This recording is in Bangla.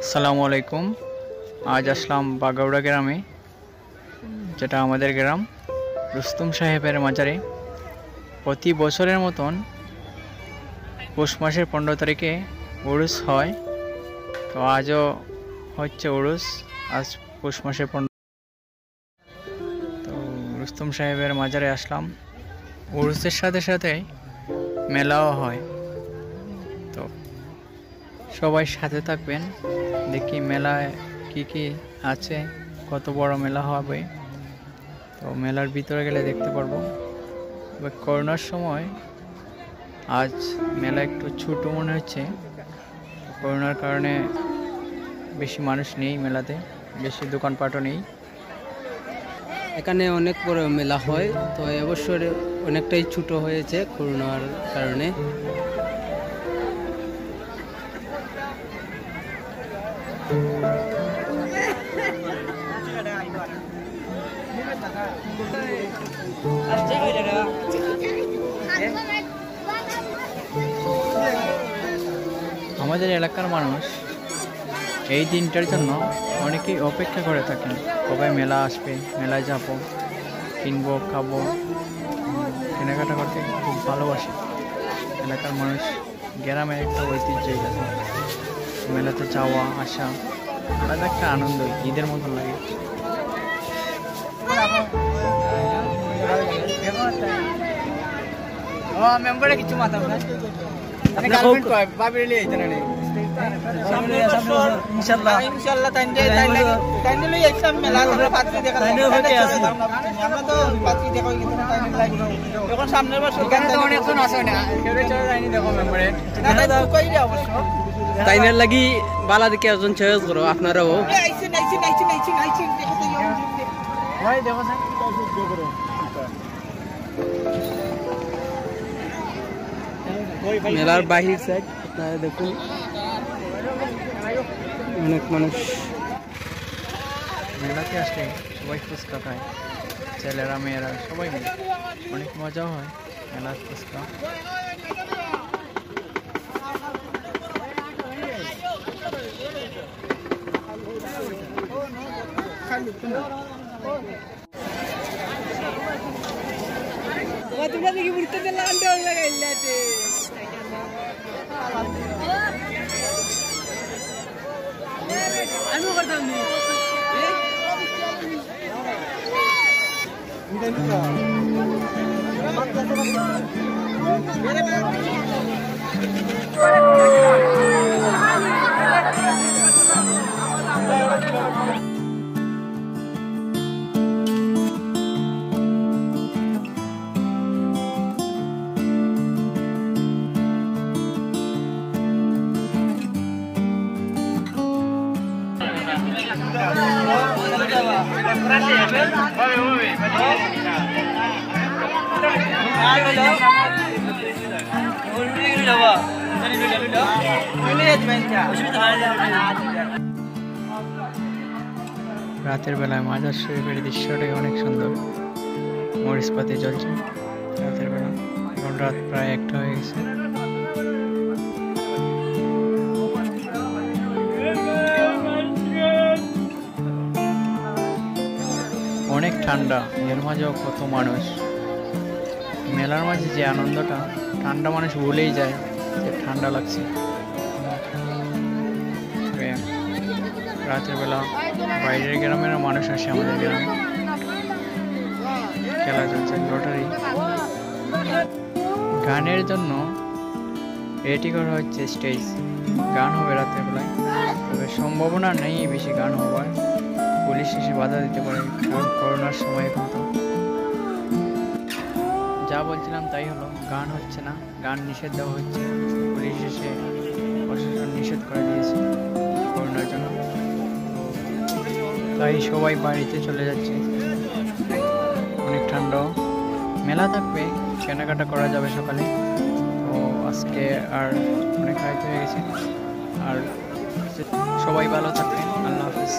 আসসালামু আলাইকুম। আজ আসলাম বাগাউড়া গ্রামে, যেটা আমাদের গ্রাম রুস্তম সাহেবের মাজারে। প্রতি বছরের মতন পৌষ মাসের 15 তারিখে উরুস হয়। তো আজও হচ্ছে উরুস, আজ পৌষ মাসের 15। তো রুস্তম সাহেবের মাজারে আসলাম। উরুসের সাথে সাথে মেলাও হয়। তো সবাই সাথে থাকবেন, দেখি মেলায় কি কি আছে, কত বড় মেলা হবে। তো মেলার ভিতরে গেলে দেখতে পারবো। তবে করোনার সময় আজ মেলা একটু ছোট মনে হচ্ছে। করোনার কারণে বেশি মানুষ নেই মেলাতে, বেশি দোকানপাটও নেই। এখানে অনেক বড় মেলা হয়, তো এবছর অনেকটাই ছোট হয়েছে করোনার কারণে। আমাদের এলাকার মানুষ এই দিনটার জন্য অনেকেই অপেক্ষা করে থাকেন, কবে মেলা আসবে, মেলায় যাবো, কিনবো, খাবো, কেনাকাটা করতে খুব ভালোবাসে এলাকার মানুষ। গ্রামের একটা ঐতিহ্য এটা, মেলাতে যাওয়া আসা আলাদা একটা আনন্দ, ঈদের মতন লাগে। কিছু মাথা তাইনের লাগি বালা দিকে একজন চয়েস করো আপনারাও। মেলার বাহির সাইড আপনারা দেখুন, অনেক মানুষ। মেলাতে আসলে সবাই ফুচকা খায়, ছেলেরা মেয়েরা সবাই মিলে, অনেক মজাও হয় মেলার ফুচকা। রাতের বেলায় মাজার শরীফের দৃশ্যটাই অনেক সুন্দর, মরিচপাতি জ্বলছে রাতের বেলা। এখন রাত প্রায় 1টা হয়ে গেছে। অনেক ঠান্ডা, এর মাঝেও কত মানুষ। মেলার মাঝে যে আনন্দটা, ঠান্ডা মানুষ ভুলেই যায় যে ঠান্ডা লাগছে। রাতের বেলা বাইরের গ্রামেরও মানুষ আসে আমাদের গ্রামে। খেলা চলছে লটারি। গানের জন্য রেডি করা হচ্ছে স্টেজ, গান হবে রাতের বেলায়। তবে সম্ভাবনা নেই বেশি গান হবার, পুলিশ এসে বাধা দিতে পারে, কারণ করোনার সময় এখন তো যা বলছিলাম তাই হলো, গান হচ্ছে না, গান নিষেধ দেওয়া হচ্ছে। পুলিশ এসে প্রশাসন নিষেধ করে দিয়েছে করোনার জন্য, তাই সবাই বাড়িতে চলে যাচ্ছে। অনেক ঠান্ডা, মেলা থাকবে, কেনাকাটা করা যাবে সকালে। তো আজকে আর অনেক রাত হয়ে গেছে, আর সবাই ভালো থাকবেন। আল্লাহ হাফিজ।